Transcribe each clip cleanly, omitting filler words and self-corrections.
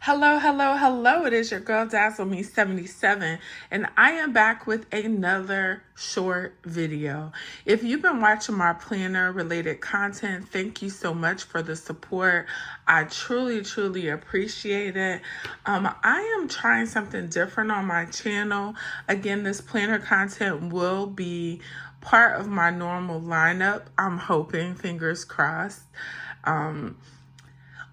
Hello, hello, hello. It is your girl Dazzle Me 77, and I am back with another short video. If you've been watching my planner related content, thank you so much for the support. I truly appreciate it. I am trying something different on my channel. Again, this planner content will be part of my normal lineup. I'm hoping, fingers crossed.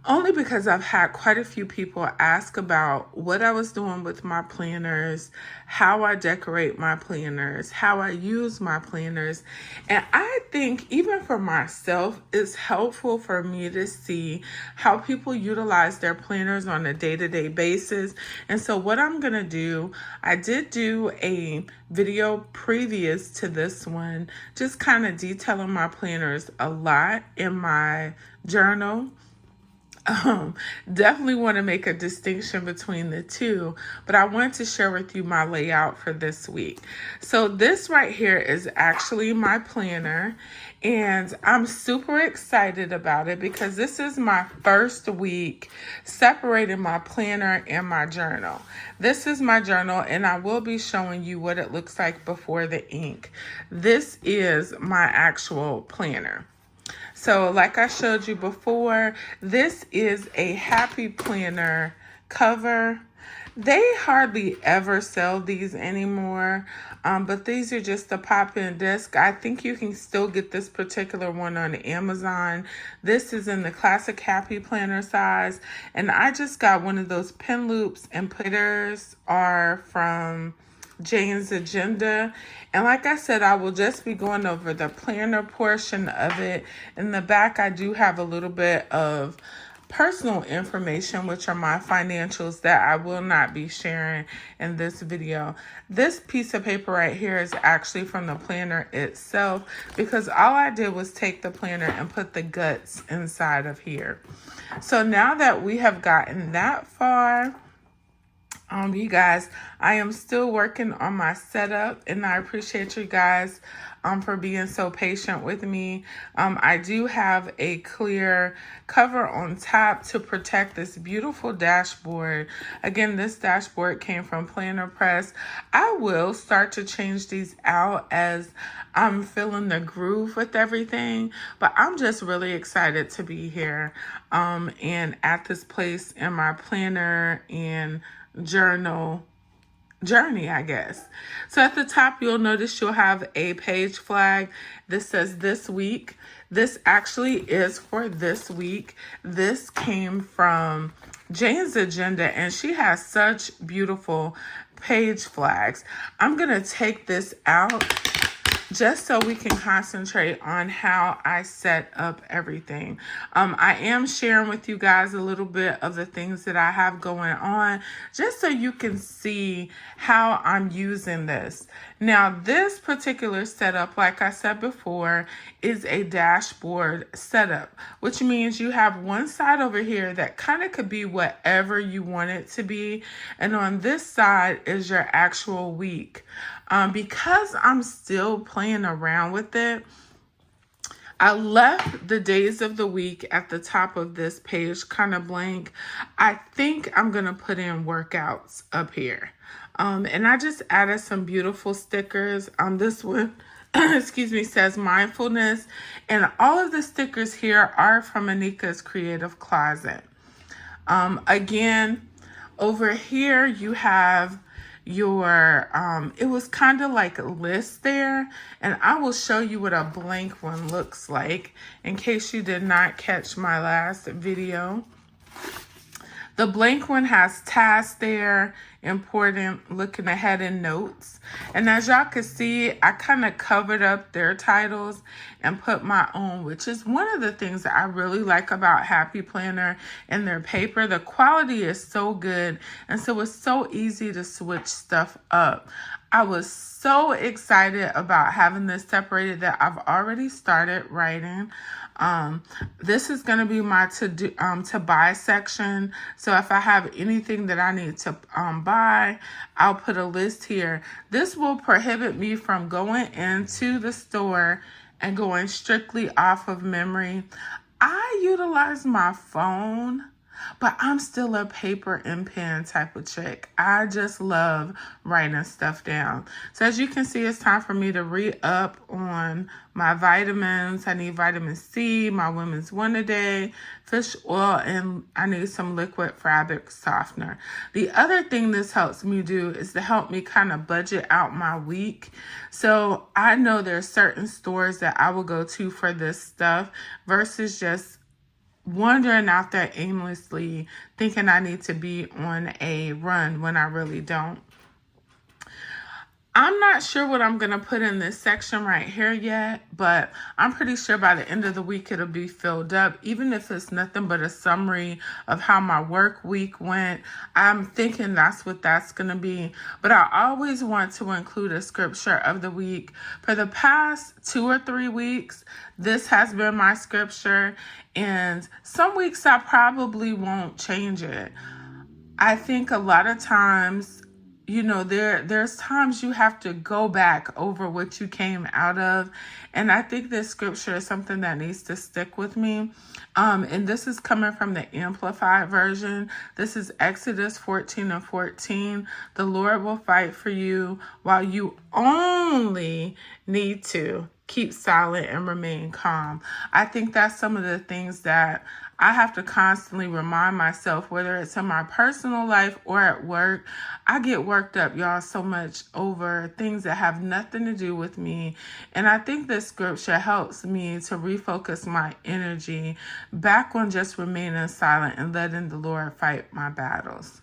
Only because I've had quite a few people ask about what I was doing with my planners, how I decorate my planners, how I use my planners. And I think even for myself, it's helpful for me to see how people utilize their planners on a day-to-day basis. And so what I'm going to do, I did do a video previous to this one, just kind of detailing my planners a lot in my journal. Definitely want to make a distinction between the two, but I want to share with you my layout for this week. So this right here is actually my planner, and I'm super excited about it because this is my first week separating my planner and my journal. This is my journal, and I will be showing you what it looks like before the ink. This is my actual planner. So like I showed you before, this is a Happy Planner cover. They hardly ever sell these anymore, but these are just a pop-in disc. I think you can still get this particular one on Amazon. This is in the classic Happy Planner size, and I just got one of those pin loops, and pitters are from Jane's Agenda. And like I said, I will just be going over the planner portion of it. In the back, I do have a little bit of personal information, which are my financials that I will not be sharing in this video. This piece of paper right here is actually from the planner itself, because all I did was take the planner and put the guts inside of here. So now that we have gotten that far, you guys, I am still working on my setup, and I appreciate you guys for being so patient with me. I do have a clear cover on top to protect this beautiful dashboard. Again, this dashboard came from Planner Press. I will start to change these out as I'm feeling the groove with everything, but I'm just really excited to be here and at this place in my planner and journal journey, I guess. So at the top, you'll notice you'll have a page flag. This says this week. This actually is for this week. This came from Jane's Agenda, and she has such beautiful page flags. I'm gonna take this out just so we can concentrate on how I set up everything. I am sharing with you guys a little bit of the things that I have going on, just so you can see how I'm using this. Now, this particular setup, like I said before, is a dashboard setup, which means you have one side over here that kind of could be whatever you want it to be, and on this side is your actual week. Because I'm still playing around with it, I left the days of the week at the top of this page kind of blank. I think I'm going to put in workouts up here. And I just added some beautiful stickers. This one, excuse me, says mindfulness. And all of the stickers here are from Anika's Creative Closet. Again, over here you have your it was kind of like a list there, and I will show you what a blank one looks like in case you did not catch my last video. The blank one has tasks there, important, looking ahead, and notes. And as y'all can see, I kind of covered up their titles and put my own, which is one of the things that I really like about Happy Planner and their paper. The quality is so good, and so it's so easy to switch stuff up. I was so excited about having this separated that I've already started writing. This is going to be my to buy section. So if I have anything that I need to buy, I'll put a list here. This will prohibit me from going into the store and going strictly off of memory. I utilize my phone but I'm still a paper and pen type of chick. I just love writing stuff down. So as you can see, it's time for me to re-up on my vitamins. I need vitamin C, my women's one a day, fish oil, and I need some liquid fabric softener. The other thing this helps me do is to help me kind of budget out my week. So I know there's certain stores that I will go to for this stuff versus just wandering out there aimlessly thinking I need to be on a run when I really don't. I'm not sure what I'm going to put in this section right here yet, but I'm pretty sure by the end of the week it'll be filled up. Even if it's nothing but a summary of how my work week went, I'm thinking that's what that's going to be. But I always want to include a scripture of the week. For the past 2 or 3 weeks, this has been my scripture, and some weeks I probably won't change it. I think a lot of times, you know, there's times you have to go back over what you came out of. And I think this scripture is something that needs to stick with me. And this is coming from the Amplified version. This is Exodus 14:14. The Lord will fight for you while you only need to keep silent and remain calm. I think that's some of the things that I have to constantly remind myself, whether it's in my personal life or at work. I get worked up, y'all, so much over things that have nothing to do with me. And I think this scripture helps me to refocus my energy back on just remaining silent and letting the Lord fight my battles.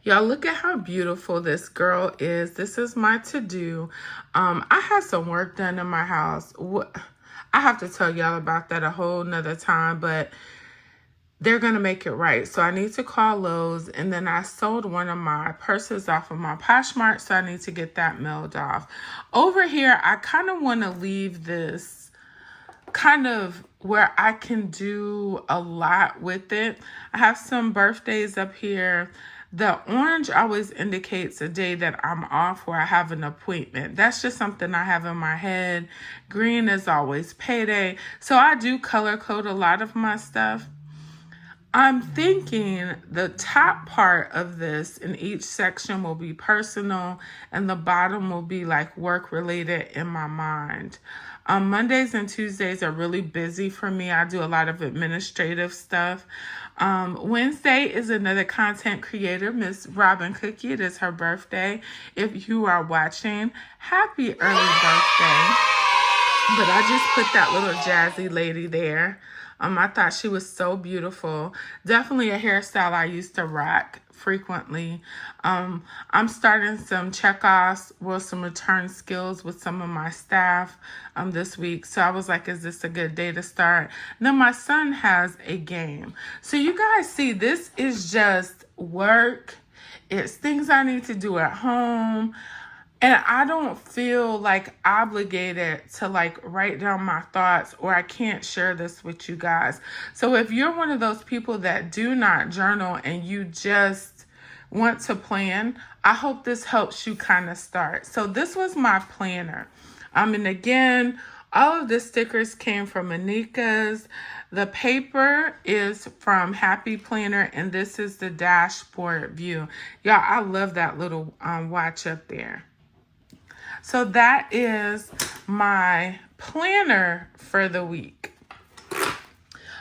Y'all, look at how beautiful this girl is. This is my to-do. I had some work done in my house. I have to tell y'all about that a whole nother time, but they're going to make it right. So I need to call Lowe's, and then I sold one of my purses off of my Poshmark, so I need to get that mailed off. Over here, I kind of want to leave this kind of where I can do a lot with it. I have some birthdays up here. The orange always indicates a day that I'm off or I have an appointment. That's just something I have in my head. Green is always payday. So I do color code a lot of my stuff. I'm thinking the top part of this in each section will be personal and the bottom will be like work related in my mind. Mondays and Tuesdays are really busy for me. I do a lot of administrative stuff. Wednesday is another content creator, Miss Robin Cookie. It is her birthday. If you are watching, happy early birthday. But I just put that little jazzy lady there. I thought she was so beautiful. Definitely a hairstyle I used to rock frequently. I'm starting some checkoffs, some return skills with some of my staff this week. So I was like, is this a good day to start? And then my son has a game. So you guys see, this is just work. It's things I need to do at home. And I don't feel like obligated to like write down my thoughts, or I can't share this with you guys. So if you're one of those people that do not journal and you just want to plan, I hope this helps you kind of start. So this was my planner. And again, all of the stickers came from Anika's. The paper is from Happy Planner, and this is the dashboard view. Y'all, I love that little watch up there. So that is my planner for the week.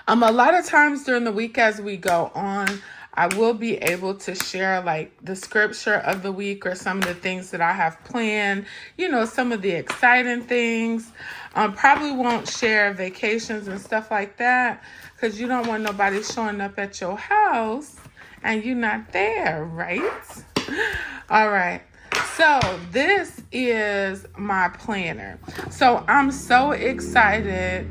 A lot of times during the week as we go on, I will be able to share like the scripture of the week or some of the things that I have planned, you know, some of the exciting things. Probably won't share vacations and stuff like that because you don't want nobody showing up at your house and you're not there, right? All right. So this is my planner. So I'm so excited.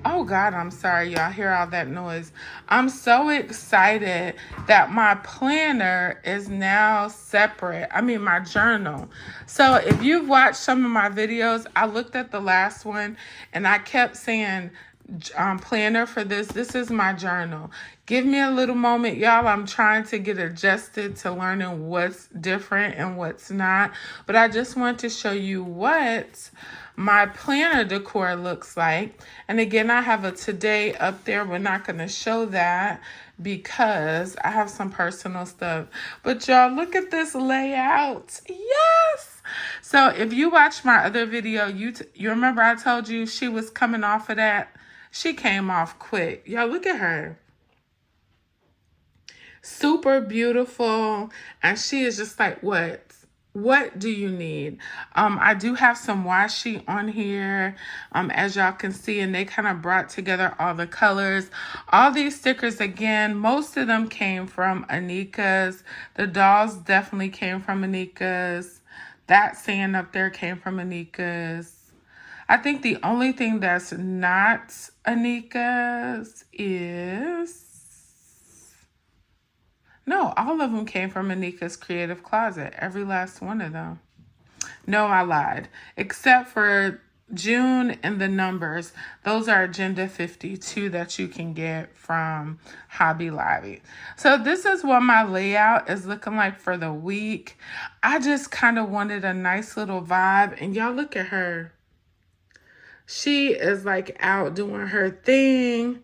Oh God, I'm sorry, y'all hear all that noise. I'm so excited that my planner is now separate. I mean, my journal. So if you've watched some of my videos, I looked at the last one and I kept saying, planner for this. This is my journal. Give me a little moment, y'all. I'm trying to get adjusted to learning what's different and what's not. But I just want to show you what my planner decor looks like. And again, I have a today up there. We're not going to show that because I have some personal stuff. But y'all, look at this layout. Yes! So if you watched my other video, you remember I told you she was coming off of that? She came off quick. Y'all, look at her. Super beautiful. And she is just like, what do you need? I do have some washi on here, as y'all can see, and they kind of brought together all the colors. All these stickers, again, most of them came from Anika's. The dolls definitely came from Anika's. That sand up there came from Anika's. I think the only thing that's not Anika's is... No, all of them came from Anika's Creative Closet. Every last one of them. No, I lied. Except for June and the numbers. Those are Agenda 52 that you can get from Hobby Lobby. So this is what my layout is looking like for the week. I just kind of wanted a nice little vibe. And y'all look at her. She is like out doing her thing.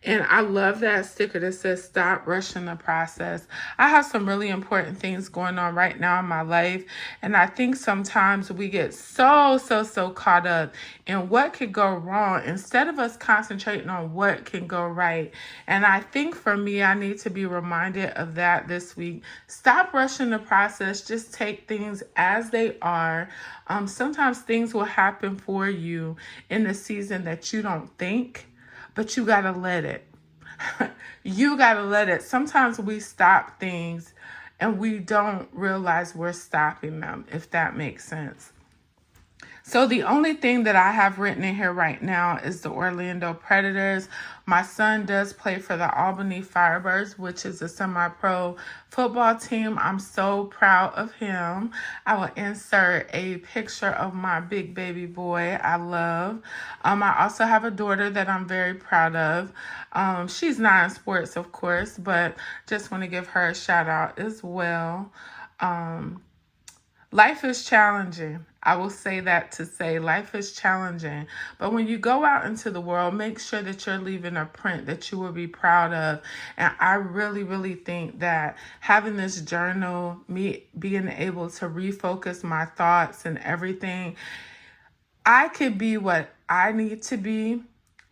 And I love that sticker that says, stop rushing the process. I have some really important things going on right now in my life. And I think sometimes we get so caught up in what could go wrong instead of us concentrating on what can go right. And I think for me, I need to be reminded of that this week. Stop rushing the process. Just take things as they are. Sometimes things will happen for you in the season that you don't think. But you got to let it. You got to let it. Sometimes we stop things and we don't realize we're stopping them, if that makes sense. So the only thing that I have written in here right now is the Orlando Predators. My son does play for the Albany Firebirds, which is a semi-pro football team. I'm so proud of him. I will insert a picture of my big baby boy I love. I also have a daughter that I'm very proud of. She's not in sports, of course, but just want to give her a shout out as well. Life is challenging. I will say that to say life is challenging. But when you go out into the world, make sure that you're leaving a print that you will be proud of. And I really think that having this journal, me being able to refocus my thoughts and everything, I could be what I need to be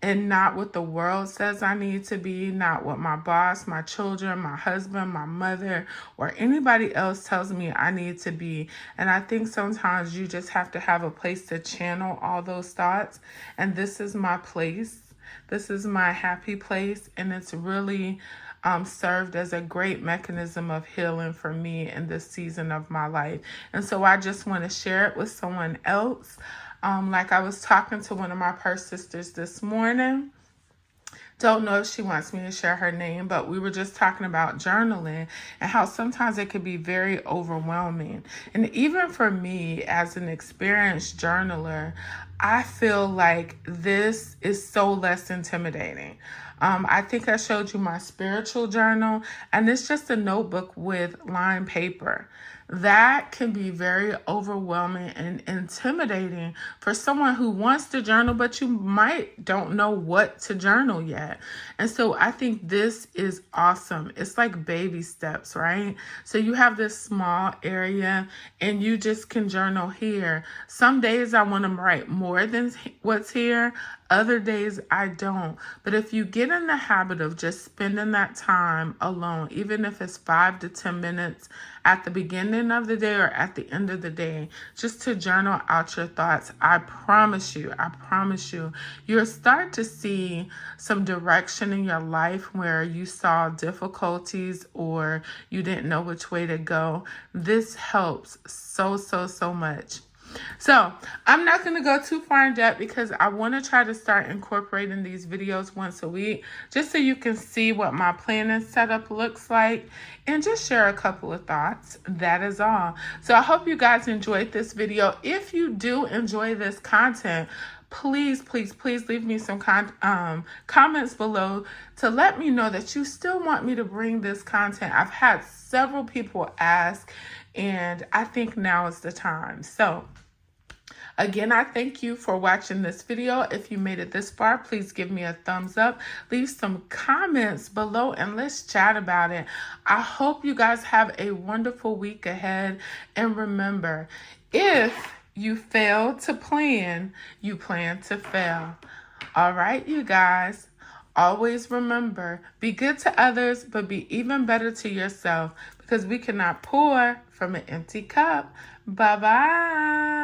and not what the world says I need to be, not what my boss, my children, my husband, my mother, or anybody else tells me I need to be. And I think sometimes you just have to have a place to channel all those thoughts. And this is my place. This is my happy place. And it's really served as a great mechanism of healing for me in this season of my life. And so I just want to share it with someone else. Like I was talking to one of my purse sisters this morning. Don't know if she wants me to share her name, but we were just talking about journaling and how sometimes it can be very overwhelming. And even for me as an experienced journaler, I feel like this is so less intimidating. I think I showed you my spiritual journal, and it's just a notebook with lined paper. That can be very overwhelming and intimidating for someone who wants to journal, but you don't know what to journal yet. And so I think this is awesome. It's like baby steps, right? So you have this small area and you just can journal here. Some days I want to write more than what's here. Other days I don't. But if you get in the habit of just spending that time alone, even if it's 5 to 10 minutes at the beginning of the day or at the end of the day, just to journal out your thoughts, I promise you, you'll start to see some direction in your life where you saw difficulties or you didn't know which way to go. This helps so much. So I'm not going to go too far in depth because I want to try to start incorporating these videos once a week just so you can see what my planning setup looks like and just share a couple of thoughts. That is all. So I hope you guys enjoyed this video. If you do enjoy this content, please leave me some comments below to let me know that you still want me to bring this content. I've had several people ask, and I think now is the time. So Again, I thank you for watching this video. If you made it this far, please give me a thumbs up. Leave some comments below and let's chat about it. I hope you guys have a wonderful week ahead. And remember, if you fail to plan, you plan to fail. All right, you guys. Always remember, be good to others, but be even better to yourself because we cannot pour from an empty cup. Bye-bye.